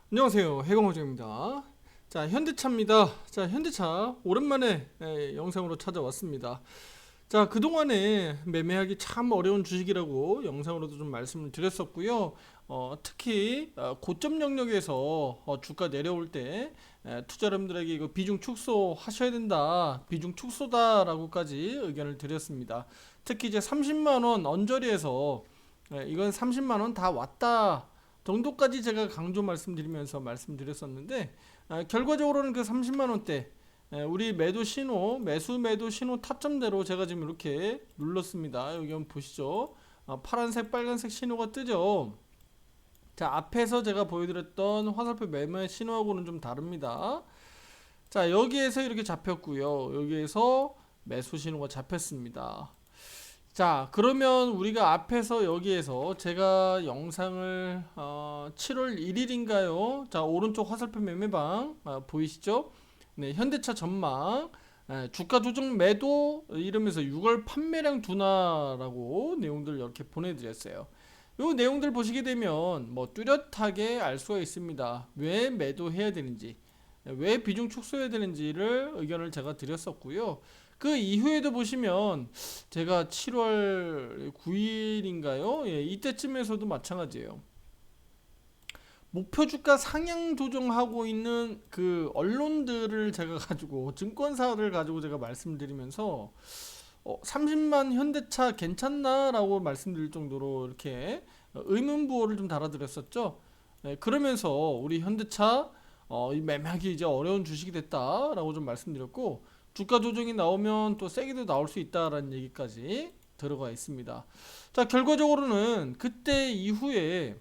안녕하세요, 해공호정입니다. 자, 현대차입니다. 자, 현대차 오랜만에 영상으로 찾아왔습니다. 자, 그동안에 매매하기 참 어려운 주식이라고 영상으로도 좀 말씀을 드렸었고요. 특히 고점 영역에서 주가 내려올 때 투자자분들에게 이거 비중 축소하셔야 된다, 비중 축소다라고까지 의견을 드렸습니다. 특히 이제 30만 원 언저리에서 이건 30만 원 다 왔다 정도까지 제가 강조 말씀드리면서 말씀드렸었는데, 결과적으로는 그 30만 원대 우리 매도 신호, 매도 신호 타점대로 제가 지금 이렇게 눌렀습니다. 여기 한번 보시죠. 파란색 빨간색 신호가 뜨죠. 자, 앞에서 제가 보여드렸던 화살표 매매 신호하고는 좀 다릅니다. 자, 여기에서 이렇게 잡혔고요, 여기에서 매수 신호가 잡혔습니다. 자, 그러면 우리가 앞에서 여기에서 제가 영상을 7월 1일인가요? 자, 오른쪽 화살표 매매방 보이시죠? 네, 현대차 전망, 주가 조정 매도 이러면서 6월 판매량 둔화라고 내용들 이렇게 보내드렸어요. 요 내용들 보시게 되면 뭐 뚜렷하게 알 수가 있습니다. 왜 매도해야 되는지, 왜 비중 축소해야 되는지를 의견을 제가 드렸었고요. 그 이후에도 보시면 제가 7월 9일인가요? 예, 이때쯤에서도 마찬가지예요. 목표 주가 상향 조정하고 있는 그 언론들을 제가 가지고, 증권사를 가지고 제가 말씀드리면서 30만 현대차 괜찮나라고 말씀드릴 정도로 이렇게 의문부호를 좀 달아드렸었죠. 네, 그러면서 우리 현대차 이 매매하기 이제 어려운 주식이 됐다라고 좀 말씀드렸고, 주가 조정이 나오면 또 세게도 나올 수 있다라는 얘기까지 들어가 있습니다. 자, 결과적으로는 그때 이후에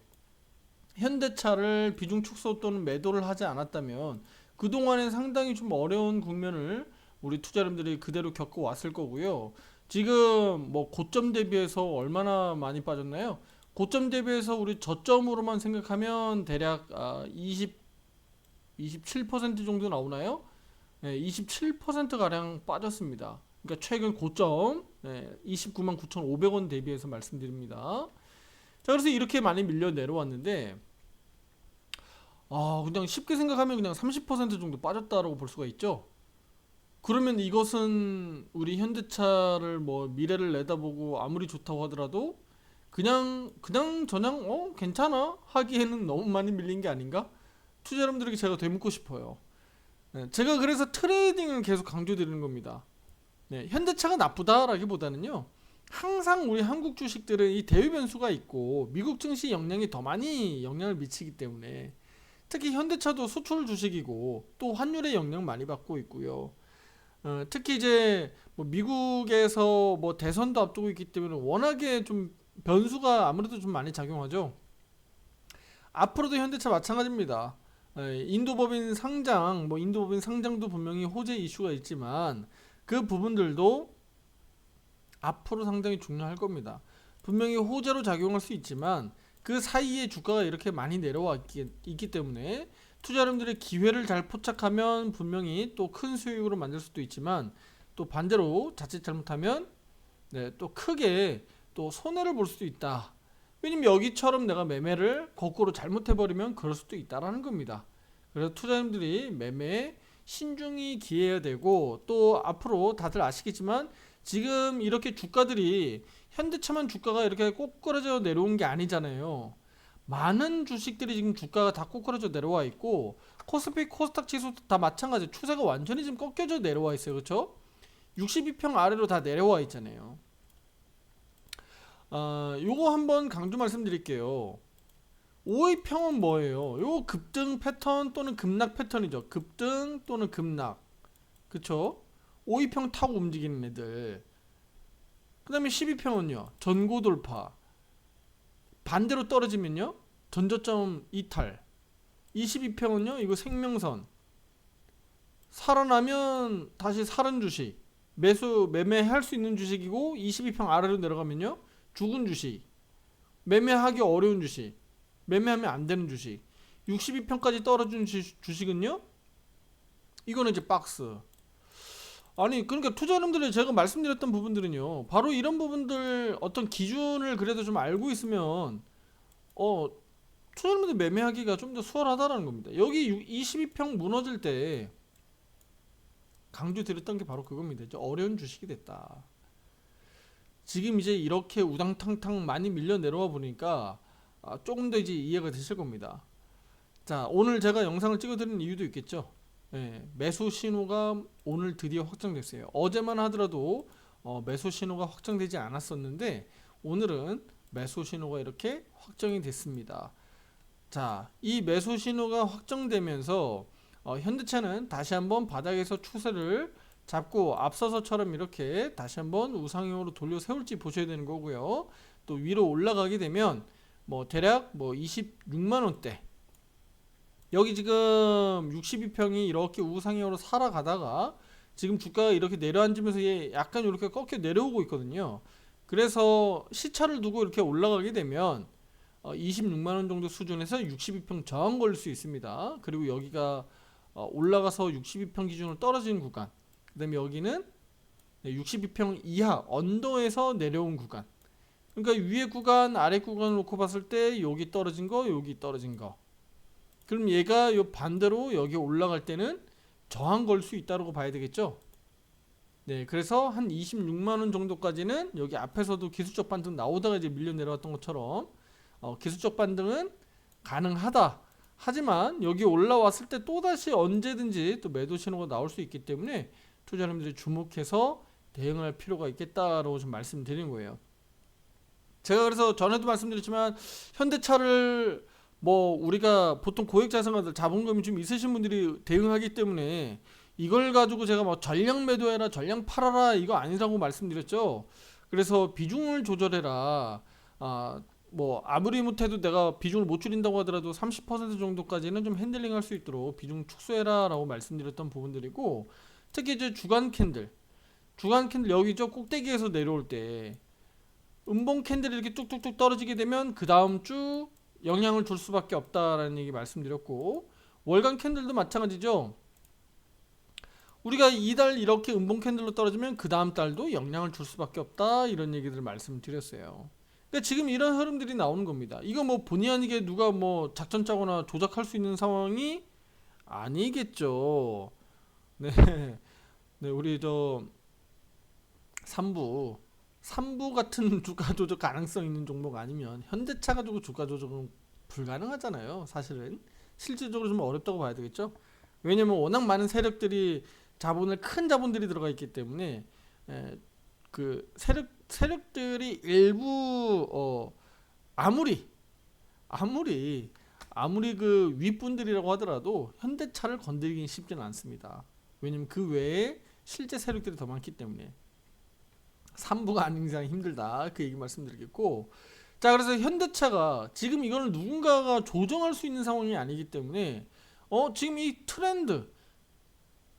현대차를 비중 축소 또는 매도를 하지 않았다면 그동안에 상당히 좀 어려운 국면을 우리 투자자분들이 그대로 겪어왔을 거고요. 지금 뭐 고점 대비해서 얼마나 많이 빠졌나요? 고점 대비해서 우리 저점으로만 생각하면 대략 27% 정도 나오나요? 네, 27%가량 빠졌습니다. 그러니까 최근 고점 29만 9,500원 대비해서 말씀드립니다. 자, 그래서 이렇게 많이 밀려 내려왔는데, 그냥 쉽게 생각하면 그냥 30% 정도 빠졌다라고 볼 수가 있죠. 그러면 이것은 우리 현대차를 뭐 미래를 내다보고 아무리 좋다고 하더라도 그냥 저냥 괜찮아 하기에는 너무 많이 밀린 게 아닌가? 투자 여러분들에게 제가 되묻고 싶어요. 네, 제가 그래서 트레이딩을 계속 강조드리는 겁니다. 네, 현대차가 나쁘다라기보다는요, 항상 우리 한국 주식들은 이 대외 변수가 있고 미국 증시 영향이 더 많이 영향을 미치기 때문에, 특히 현대차도 수출 주식이고 또 환율의 영향 많이 받고 있고요. 특히 이제 뭐 미국에서 뭐 대선도 앞두고 있기 때문에 워낙에 좀 변수가 아무래도 좀 많이 작용하죠. 앞으로도 현대차 마찬가지입니다. 인도법인 상장, 뭐 인도법인 상장도 분명히 호재 이슈가 있지만 그 부분들도 앞으로 상당히 중요할 겁니다. 분명히 호재로 작용할 수 있지만 그 사이에 주가가 이렇게 많이 내려와 있기 때문에 투자자분들의 기회를 잘 포착하면 분명히 또 큰 수익으로 만들 수도 있지만, 또 반대로 자칫 잘못하면 또 크게 또 손해를 볼 수도 있다. 왜냐면 여기처럼 내가 매매를 거꾸로 잘못해버리면 그럴 수도 있다라는 겁니다. 그래서 투자자분들이 매매에 신중히 기해야 되고, 또 앞으로 다들 아시겠지만 지금 이렇게 주가들이 현대차만 주가가 이렇게 꼬꾸라져 내려온 게 아니잖아요. 많은 주식들이 지금 주가가 다 꼬꾸라져 내려와 있고, 코스피 코스닥 지수도 다 마찬가지, 추세가 완전히 지금 꺾여져 내려와 있어요. 그렇죠? 62평 아래로 다 내려와 있잖아요. 요거 한번 강조 말씀드릴게요. 5위평은 뭐예요? 요 급등 패턴 또는 급락 패턴이죠. 급등 또는 급락. 그쵸? 5위평 타고 움직이는 애들. 그 다음에 12평은요, 전고 돌파. 반대로 떨어지면요, 전저점 이탈. 22평은요, 이거 생명선. 살아나면 다시 사는 주식. 매매할 수 있는 주식이고, 22평 아래로 내려가면요, 죽은 주식. 매매하기 어려운 주식. 매매하면 안 되는 주식. 62평까지 떨어진 주식은요, 이거는 이제 박스. 아니, 그러니까 투자자님들이 제가 말씀드렸던 부분들은요, 바로 이런 부분들 어떤 기준을 그래도 좀 알고 있으면 어 투자자분들 매매하기가 좀 더 수월하다라는 겁니다. 여기 22평 무너질 때 강조드렸던 게 바로 그겁니다. 이제 어려운 주식이 됐다. 지금 이제 이렇게 우당탕탕 많이 밀려 내려와 보니까 조금 더 이제 이해가 되실 겁니다. 자, 오늘 제가 영상을 찍어드리는 이유도 있겠죠. 예, 매수 신호가 오늘 드디어 확정됐어요. 어제만 하더라도 매수 신호가 확정되지 않았었는데 오늘은 매수 신호가 이렇게 확정이 됐습니다. 자, 이 매수 신호가 확정되면서 현대차는 다시 한번 바닥에서 추세를 잡고 앞서서처럼 이렇게 다시 한번 우상향으로 돌려 세울지 보셔야 되는 거고요. 또 위로 올라가게 되면 뭐 대략 뭐 26만 원대, 여기 지금 62평이 이렇게 우상향으로 살아가다가 지금 주가가 이렇게 내려앉으면서 얘 약간 이렇게 꺾여 내려오고 있거든요. 그래서 시차를 두고 이렇게 올라가게 되면 26만 원 정도 수준에서 62평 저항 걸릴 수 있습니다. 그리고 여기가 올라가서 62평 기준으로 떨어지는 구간, 그 다음에 여기는 62평 이하 언더에서 내려온 구간, 그러니까 위에 구간 아래 구간을 놓고 봤을 때 여기 떨어진 거, 여기 떨어진 거, 그럼 얘가 요 반대로 여기 올라갈 때는 저항 걸 수 있다고 봐야 되겠죠. 네, 그래서 한 26만 원 정도까지는 여기 앞에서도 기술적 반등 나오다가 이제 밀려 내려왔던 것처럼 기술적 반등은 가능하다. 하지만 여기 올라왔을 때 또다시 언제든지 또 매도 신호가 나올 수 있기 때문에 투자자님들이 주목해서 대응할 필요가 있겠다라고 좀 말씀드리는 거예요. 제가 그래서 전에도 말씀드렸지만 현대차를 뭐 우리가 보통 고액 자산가들 자본금이 좀 있으신 분들이 대응하기 때문에 이걸 가지고 제가 뭐 전량 매도해라 전량 팔아라 이거 아니라고 말씀드렸죠. 그래서 비중을 조절해라. 뭐 아무리 못해도 내가 비중을 못 줄인다고 하더라도 30% 정도까지는 좀 핸들링할 수 있도록 비중 축소해라 라고 말씀드렸던 부분들이고, 특히 이제 주간 캔들 여기 저 꼭대기에서 내려올 때 음봉 캔들이 이렇게 뚝뚝뚝 떨어지게 되면 그 다음 주 영향을 줄 수밖에 없다라는 얘기 말씀드렸고, 월간 캔들도 마찬가지죠. 우리가 이달 이렇게 음봉 캔들로 떨어지면 그 다음 달도 영향을 줄 수밖에 없다 이런 얘기들을 말씀드렸어요. 그러니까 지금 이런 흐름들이 나오는 겁니다. 이거 뭐 본의 아니게 누가 뭐 작전 짜거나 조작할 수 있는 상황이 아니겠죠. 네, 네, 우리 저 3부 같은 주가 조작 가능성 있는 종목 아니면 현대차 가지고 주가 조작은 불가능하잖아요. 사실은 실질적으로 좀 어렵다고 봐야 되겠죠. 왜냐면 워낙 많은 세력들이 큰 자본들이 들어가 있기 때문에 그 세력들이 일부 아무리 그 윗분들이라고 하더라도 현대차를 건드리긴 쉽지는 않습니다. 왜냐면 그 외에 실제 세력들이 더 많기 때문에 3부가 아닌 이상 힘들다 그 얘기 말씀드리겠고, 자, 그래서 현대차가 지금 이거를 누군가가 조정할 수 있는 상황이 아니기 때문에 지금 이 트렌드,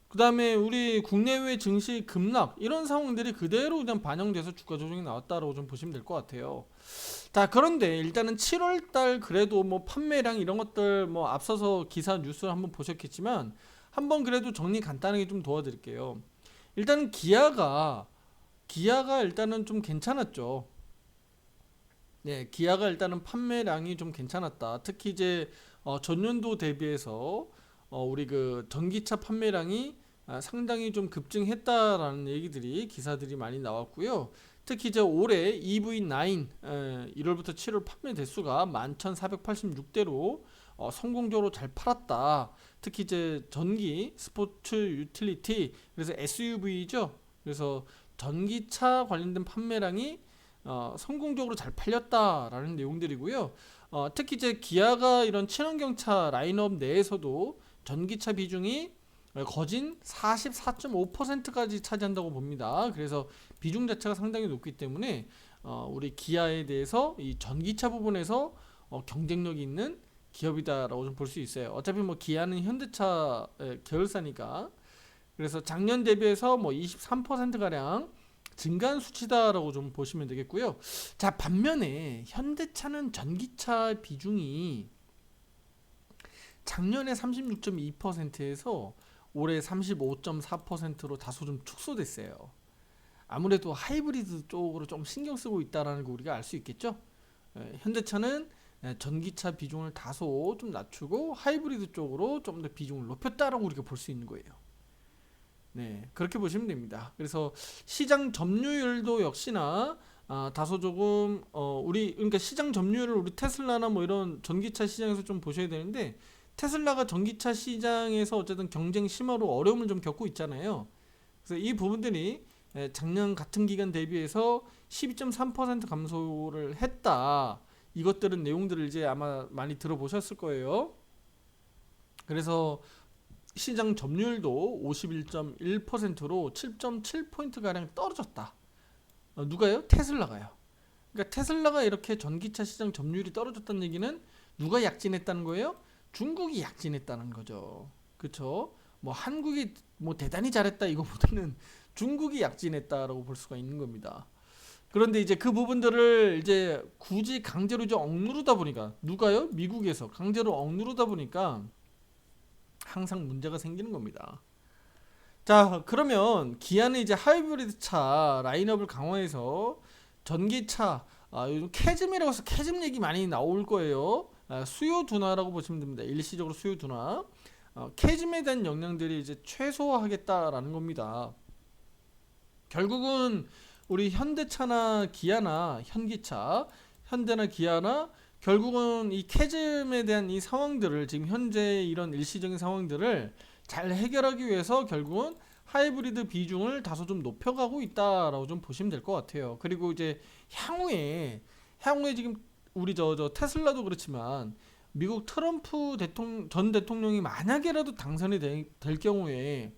그 다음에 우리 국내외 증시 급락 이런 상황들이 그대로 그냥 반영돼서 주가 조정이 나왔다라고 좀 보시면 될 것 같아요. 자, 그런데 일단은 7월달 그래도 뭐 판매량 이런 것들 뭐 앞서서 기사 뉴스를 한번 보셨겠지만 한번 그래도 정리 간단하게 좀 도와드릴게요. 일단은 기아가 일단은 좀 괜찮았죠. 네, 기아가 일단은 판매량이 좀 괜찮았다. 특히 이제 전년도 대비해서 우리 그 전기차 판매량이 상당히 좀 급증했다라는 얘기들이 기사들이 많이 나왔고요. 특히 이제 올해 EV9 1월부터 7월 판매 대수가 11,486대로 성공적으로 잘 팔았다. 특히 이제 전기 스포츠 유틸리티, 그래서 SUV죠. 그래서 전기차 관련된 판매량이 성공적으로 잘 팔렸다라는 내용들이고요. 특히 이제 기아가 이런 친환경차 라인업 내에서도 전기차 비중이 거진 44.5%까지 차지한다고 봅니다. 그래서 비중 자체가 상당히 높기 때문에 우리 기아에 대해서 이 전기차 부분에서 경쟁력이 있는 기업이다라고 좀 볼 수 있어요. 어차피 뭐 기아는 현대차 계열사니까. 그래서 작년 대비해서 뭐 23% 가량 증가한 수치다라고 좀 보시면 되겠고요. 자, 반면에 현대차는 전기차 비중이 작년에 36.2%에서 올해 35.4%로 다소 좀 축소됐어요. 아무래도 하이브리드 쪽으로 좀 신경 쓰고 있다라는 거 우리가 알 수 있겠죠. 현대차는 전기차 비중을 다소 좀 낮추고 하이브리드 쪽으로 좀 더 비중을 높였다라고 우리가 볼 수 있는 거예요. 네, 그렇게 보시면 됩니다. 그래서 시장 점유율도 역시나 다소 조금 우리 그러니까 시장 점유율을 우리 테슬라나 뭐 이런 전기차 시장에서 좀 보셔야 되는데 테슬라가 전기차 시장에서 어쨌든 경쟁 심화로 어려움을 좀 겪고 있잖아요. 그래서 이 부분들이 작년 같은 기간 대비해서 12.3% 감소를 했다. 이것들은 내용들을 이제 아마 많이 들어보셨을 거예요. 그래서 시장 점유율도 51.1%로 7.7포인트 가량 떨어졌다. 누가요? 테슬라가요. 그러니까 테슬라가 이렇게 전기차 시장 점유율이 떨어졌다는 얘기는 누가 약진했다는 거예요? 중국이 약진했다는 거죠. 그쵸? 뭐 한국이 뭐 대단히 잘했다 이거보다는 중국이 약진했다라고 볼 수가 있는 겁니다. 그런데 이제 그 부분들을 이제 굳이 강제로 이제 억누르다 보니까 누가요? 미국에서 강제로 억누르다 보니까 항상 문제가 생기는 겁니다. 자, 그러면 기아는 이제 하이브리드 차 라인업을 강화해서 전기차 요즘 캐즘이라고 해서 캐즘 얘기 많이 나올 거예요. 수요 둔화라고 보시면 됩니다. 일시적으로 수요 둔화. 캐즘에 대한 영향들이 이제 최소화하겠다라는 겁니다. 결국은 우리 현대차나 기아나 현기차, 현대나 기아나 결국은 이 캐즘에 대한 이 상황들을 지금 현재 이런 일시적인 상황들을 잘 해결하기 위해서 결국은 하이브리드 비중을 다소 좀 높여가고 있다라고 좀 보시면 될 것 같아요. 그리고 이제 향후에 지금 우리 저 테슬라도 그렇지만 미국 트럼프 전 대통령이 만약에라도 당선이 될 경우에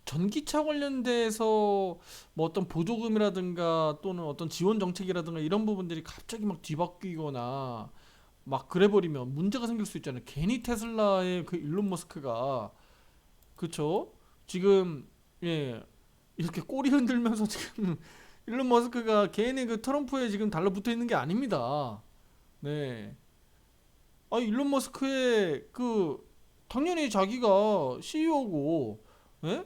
전기차 관련돼서 뭐 어떤 보조금이라든가 또는 어떤 지원 정책이라든가 이런 부분들이 갑자기 막 뒤바뀌거나 막 그래버리면 문제가 생길 수 있잖아요. 괜히 테슬라의 그 일론 머스크가 그쵸? 지금 예 이렇게 꼬리 흔들면서 지금 일론 머스크가 괜히 그 트럼프에 지금 달라붙어 있는 게 아닙니다. 네. 일론 머스크의 그 당연히 자기가 CEO고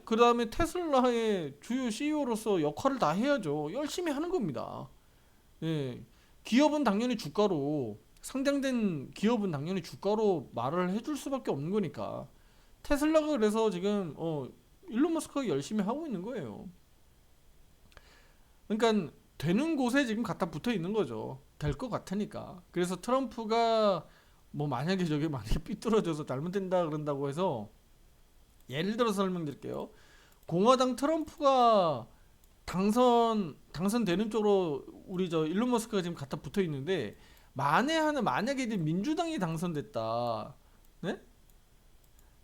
그 다음에 테슬라의 주요 CEO로서 역할을 다 해야죠. 열심히 하는 겁니다. 예. 기업은 당연히 주가로 상장된 기업은 당연히 주가로 말을 해줄 수밖에 없는 거니까 테슬라가 그래서 지금 일론 머스크가 열심히 하고 있는 거예요. 그러니까 되는 곳에 지금 갖다 붙어 있는 거죠. 될 것 같으니까. 그래서 트럼프가 뭐 만약에 저게 만약에 삐뚤어져서 잘못된다 그런다고 해서 예를 들어서 설명드릴게요. 공화당 트럼프가 당선되는 쪽으로 우리 저 일론 머스크가 지금 갖다 붙어 있는데 만약에 이제 민주당이 당선됐다. 네?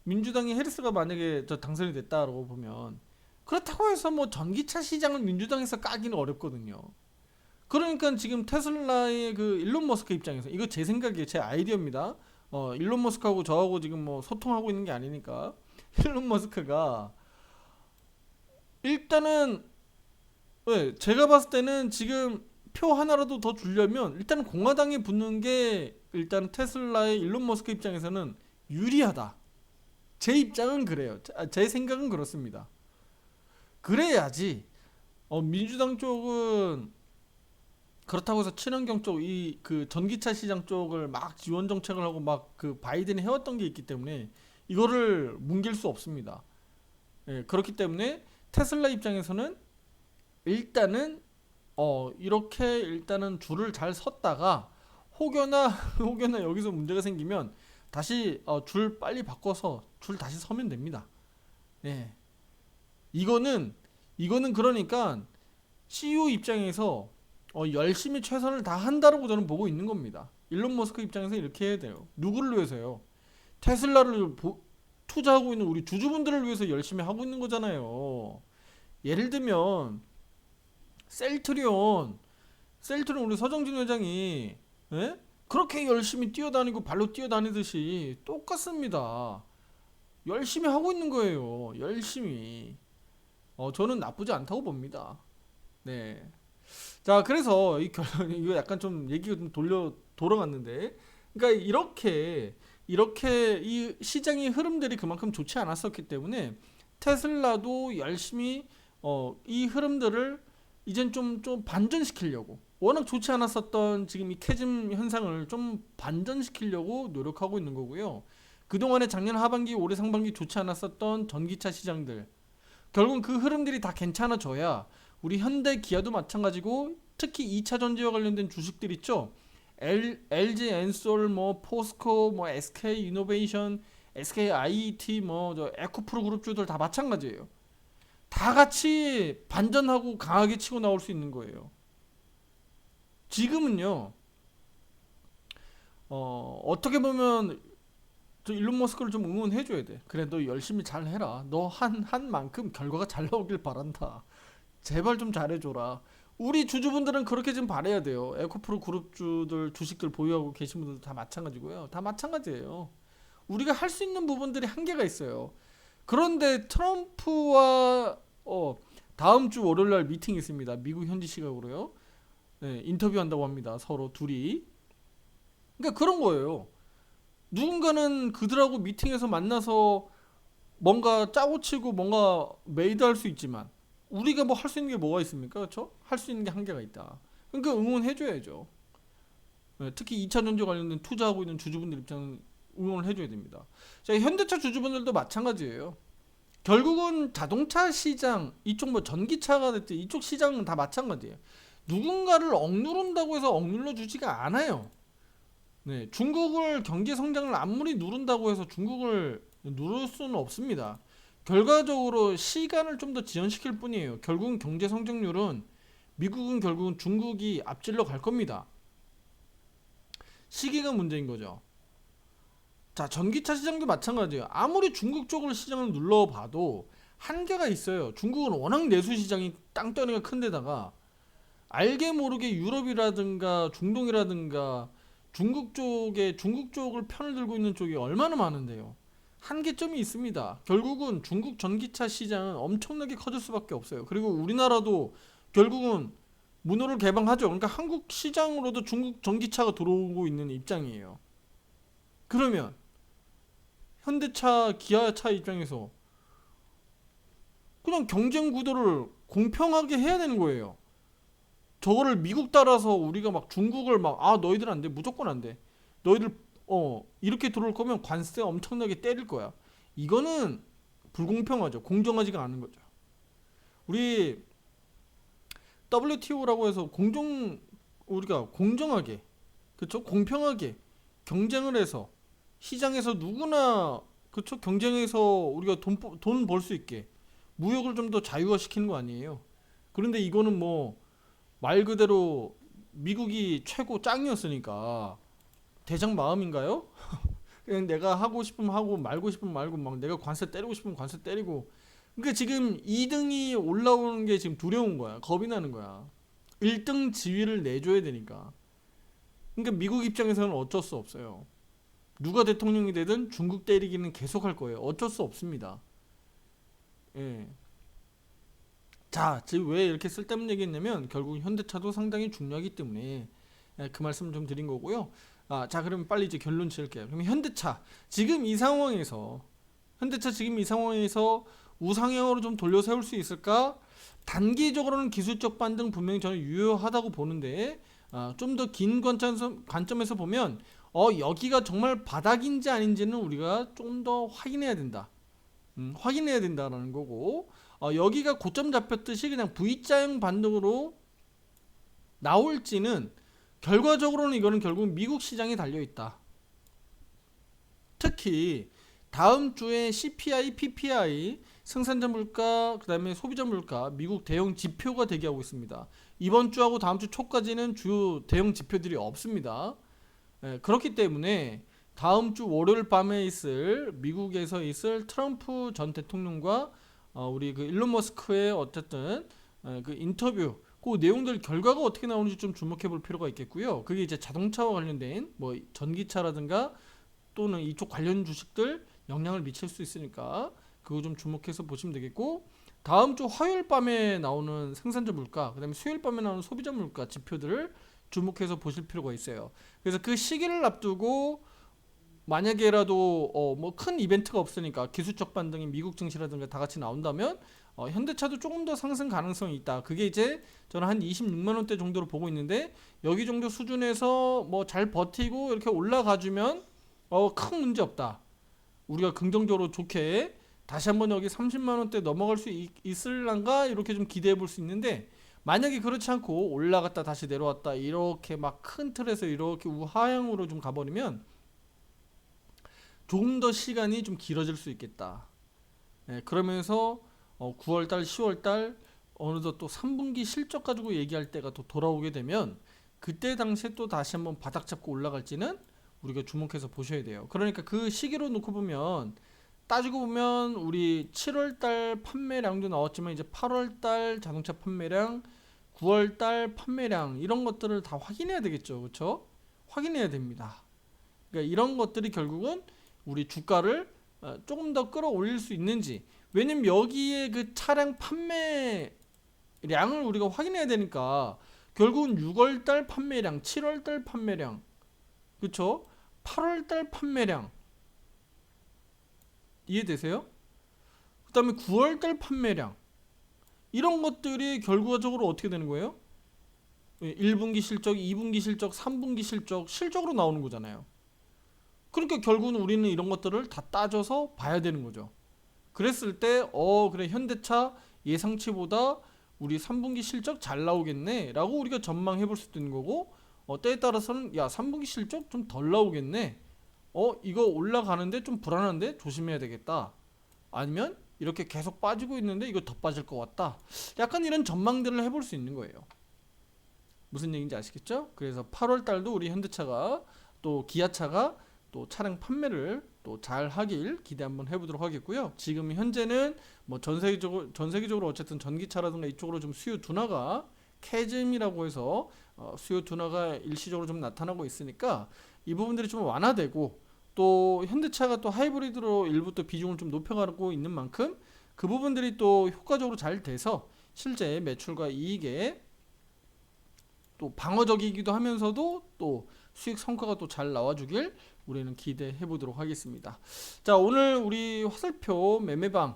민주당이 해리스가 만약에 저 당선이 됐다라고 보면 그렇다고 해서 뭐 전기차 시장을 민주당에서 까기는 어렵거든요. 그러니까 지금 테슬라의 그 일론 머스크 입장에서 이거 제 생각이에요. 제 아이디어입니다. 일론 머스크하고 저하고 지금 뭐 소통하고 있는 게 아니니까 일론 머스크가 일단은 제가 봤을 때는 지금 표 하나라도 더 주려면 일단 공화당에 붙는 게 일단 테슬라의 일론 머스크 입장에서는 유리하다. 제 입장은 그래요. 제 생각은 그렇습니다. 그래야지 민주당 쪽은 그렇다고 해서 친환경 쪽 이 그 전기차 시장 쪽을 막 지원 정책을 하고 막 그 바이든이 해왔던 게 있기 때문에 이거를 뭉갤 수 없습니다. 그렇기 때문에 테슬라 입장에서는 일단은 이렇게 일단은 줄을 잘 섰다가 혹여나 혹여나 여기서 문제가 생기면 다시 줄 빨리 바꿔서 줄 다시 서면 됩니다. 예. 이거는 그러니까 CEO 입장에서 열심히 최선을 다한다라고 저는 보고 있는 겁니다. 일론 머스크 입장에서 이렇게 해야 돼요. 누구를 위해서요? 테슬라를 투자하고 있는 우리 주주분들을 위해서 열심히 하고 있는 거잖아요. 예를 들면 셀트리온 우리 서정진 회장이 그렇게 열심히 뛰어다니고 발로 뛰어다니듯이 똑같습니다. 열심히 하고 있는 거예요. 열심히. 저는 나쁘지 않다고 봅니다. 네. 자, 그래서 이거 약간 좀 얘기가 좀 돌아갔는데, 그러니까 이렇게 이 시장의 흐름들이 그만큼 좋지 않았었기 때문에 테슬라도 열심히 이 흐름들을 이젠 좀 반전시키려고 워낙 좋지 않았었던 지금 이 캐즘 현상을 좀 반전시키려고 노력하고 있는 거고요. 그동안에 작년 하반기, 올해 상반기 좋지 않았었던 전기차 시장들, 결국 그 흐름들이 다 괜찮아져야 우리 현대, 기아도 마찬가지고 특히 2차 전지와 관련된 주식들 있죠. LG 엔솔, 뭐 포스코, 뭐 SK 이노베이션, SK IET, 뭐 저 에코프로 그룹주들 다 마찬가지예요. 다 같이 반전하고 강하게 치고 나올 수 있는 거예요. 지금은요. 어떻게 보면 저 일론 머스크를 좀 응원해줘야 돼. 그래, 너 열심히 잘 해라. 너 한 만큼 결과가 잘 나오길 바란다. 제발 좀 잘해줘라. 우리 주주분들은 그렇게 좀 바라야 돼요. 에코프로 그룹주들 주식들 보유하고 계신 분들도 다 마찬가지고요. 다 마찬가지예요. 우리가 할 수 있는 부분들이 한계가 있어요. 그런데 트럼프와 다음 주 월요일 날 미팅이 있습니다. 미국 현지 시각으로요. 네, 인터뷰한다고 합니다. 서로 둘이. 그러니까 그런 거예요. 누군가는 그들하고 미팅에서 만나서 뭔가 짜고 치고 뭔가 메이드할 수 있지만 우리가 뭐 할 수 있는 게 뭐가 있습니까? 그렇죠? 할 수 있는 게 한계가 있다. 그러니까 응원해줘야죠. 네, 특히 2차 전지 관련된 투자하고 있는 주주분들 입장은 응원을 해줘야 됩니다. 자, 현대차 주주분들도 마찬가지예요. 결국은 자동차 시장, 이쪽 뭐 전기차가 됐든 이쪽 시장은 다 마찬가지예요. 누군가를 억누른다고 해서 억눌러 주지가 않아요. 네, 중국을 경제 성장을 아무리 누른다고 해서 중국을 누를 수는 없습니다. 결과적으로 시간을 좀 더 지연시킬 뿐이에요. 결국은 경제 성장률은 미국은 결국은 중국이 앞질러 갈 겁니다. 시기가 문제인 거죠. 자, 전기차 시장도 마찬가지예요. 아무리 중국 쪽으로 시장을 눌러봐도 한계가 있어요. 중국은 워낙 내수 시장이 땅덩이가 큰 데다가 알게 모르게 유럽이라든가 중동이라든가 중국 쪽을 편을 들고 있는 쪽이 얼마나 많은데요. 한계점이 있습니다. 결국은 중국 전기차 시장은 엄청나게 커질 수밖에 없어요. 그리고 우리나라도 결국은 문호를 개방하죠. 그러니까 한국 시장으로도 중국 전기차가 들어오고 있는 입장이에요. 그러면 현대차, 기아차 입장에서 그냥 경쟁 구도를 공평하게 해야 되는 거예요. 저거를 미국 따라서 우리가 막 중국을 막 너희들 안 돼. 무조건 안 돼. 너희들 이렇게 들어올 거면 관세 엄청나게 때릴 거야. 이거는 불공평하죠. 공정하지가 않은 거죠. 우리 WTO라고 해서 우리가 공정하게, 그렇죠? 공평하게 경쟁을 해서 시장에서 누구나, 그렇죠? 경쟁해서 우리가 돈 벌 수 있게 무역을 좀 더 자유화시키는 거 아니에요. 그런데 이거는 뭐 말 그대로 미국이 최고 짱이었으니까 대장 마음인가요? 그냥 내가 하고 싶으면 하고 말고 싶으면 말고 막 내가 관세 때리고 싶으면 관세 때리고. 그러니까 지금 2등이 올라오는 게 지금 두려운 거야. 겁이 나는 거야. 1등 지위를 내줘야 되니까. 그러니까 미국 입장에서는 어쩔 수 없어요. 누가 대통령이 되든 중국 때리기는 계속 할 거예요. 어쩔 수 없습니다. 예. 자, 지금 왜 이렇게 쓸데없는 얘기했냐면 결국 현대차도 상당히 중요하기 때문에 그 말씀 좀 드린 거고요. 자, 그럼 빨리 이제 결론 지을게요. 그럼 현대차 지금 이 상황에서 우상향으로 좀 돌려 세울 수 있을까? 단기적으로는 기술적 반등 분명히 저는 유효하다고 보는데 좀 더 긴 관점에서 보면 여기가 정말 바닥인지 아닌지는 우리가 좀 더 확인해야 된다. 확인해야 된다라는 거고 여기가 고점 잡혔듯이 그냥 V자형 반등으로 나올지는 결과적으로는 이거는 결국 미국 시장에 달려있다. 특히 다음 주에 CPI, PPI, 생산자 물가, 그 다음에 소비자 물가, 미국 대형 지표가 대기하고 있습니다. 이번 주하고 다음 주 초까지는 주요 대형 지표들이 없습니다. 그렇기 때문에 다음 주 월요일 밤에 미국에서 있을 트럼프 전 대통령과 우리 그 일론 머스크의 어쨌든 그 인터뷰 그 내용들 결과가 어떻게 나오는지 좀 주목해 볼 필요가 있겠고요. 그게 이제 자동차와 관련된 뭐 전기차라든가 또는 이쪽 관련 주식들 영향을 미칠 수 있으니까 그거 좀 주목해서 보시면 되겠고, 다음 주 화요일 밤에 나오는 생산자 물가, 그다음에 수요일 밤에 나오는 소비자 물가 지표들을 주목해서 보실 필요가 있어요. 그래서 그 시기를 앞두고 만약에라도 뭐 큰 이벤트가 없으니까 기술적 반등이 미국 증시라든가 다 같이 나온다면 현대차도 조금 더 상승 가능성이 있다. 그게 이제 저는 한 26만 원대 정도로 보고 있는데 여기 정도 수준에서 뭐 잘 버티고 이렇게 올라가주면 큰 문제 없다. 우리가 긍정적으로 좋게 다시 한번 여기 30만 원대 넘어갈 수 있을란가 이렇게 좀 기대해 볼 수 있는데 만약에 그렇지 않고 올라갔다 다시 내려왔다 이렇게 막 큰 틀에서 이렇게 우하향으로 좀 가버리면 조금 더 시간이 좀 길어질 수 있겠다. 그러면서 9월달, 10월달 어느덧 또 3분기 실적 가지고 얘기할 때가 또 돌아오게 되면 그때 당시에 또 다시 한번 바닥 잡고 올라갈지는 우리가 주목해서 보셔야 돼요. 그러니까 그 시기로 놓고 보면 따지고 보면 우리 7월달 판매량도 나왔지만 이제 8월달 자동차 판매량, 9월달 판매량 이런 것들을 다 확인해야 되겠죠, 그렇죠? 확인해야 됩니다. 그러니까 이런 것들이 결국은 우리 주가를 조금 더 끌어올릴 수 있는지. 왜냐면 여기에 그 차량 판매량을 우리가 확인해야 되니까 결국은 6월달 판매량, 7월달 판매량, 그쵸? 8월달 판매량 이해되세요? 그 다음에 9월달 판매량 이런 것들이 결과적으로 어떻게 되는 거예요? 1분기 실적, 2분기 실적, 3분기 실적, 실적으로 나오는 거잖아요. 그러니까 결국은 우리는 이런 것들을 다 따져서 봐야 되는 거죠. 그랬을 때 그래 현대차 예상치보다 우리 3분기 실적 잘 나오겠네 라고 우리가 전망해 볼 수도 있는 거고 때에 따라서는 야 3분기 실적 좀 덜 나오겠네 이거 올라가는데 좀 불안한데 조심해야 되겠다. 아니면 이렇게 계속 빠지고 있는데 이거 더 빠질 것 같다. 약간 이런 전망들을 해볼 수 있는 거예요. 무슨 얘기인지 아시겠죠? 그래서 8월 달도 우리 현대차가 또 기아차가 또 차량 판매를 또 잘 하길 기대 한번 해보도록 하겠고요. 지금 현재는 뭐 전 세계적으로 어쨌든 전기차라든가 이쪽으로 좀 수요 둔화가 캐즘이라고 해서 수요 둔화가 일시적으로 좀 나타나고 있으니까 이 부분들이 좀 완화되고 또 현대차가 또 하이브리드로 일부 또 비중을 좀 높여가고 있는 만큼 그 부분들이 또 효과적으로 잘 돼서 실제 매출과 이익에 또 방어적이기도 하면서도 또 수익 성과가 또 잘 나와주길 우리는 기대해 보도록 하겠습니다. 자, 오늘 우리 화살표 매매방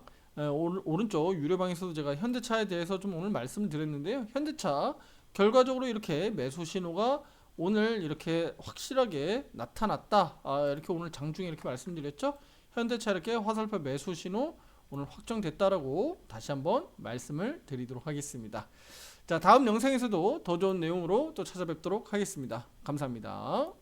오른쪽 유료방에서도 제가 현대차에 대해서 좀 오늘 말씀을 드렸는데요. 현대차 결과적으로 이렇게 매수 신호가 오늘 이렇게 확실하게 나타났다. 이렇게 오늘 장중에 이렇게 말씀드렸죠. 현대차 이렇게 화살표 매수 신호 오늘 확정됐다라고 다시 한번 말씀을 드리도록 하겠습니다. 자, 다음 영상에서도 더 좋은 내용으로 또 찾아뵙도록 하겠습니다. 감사합니다.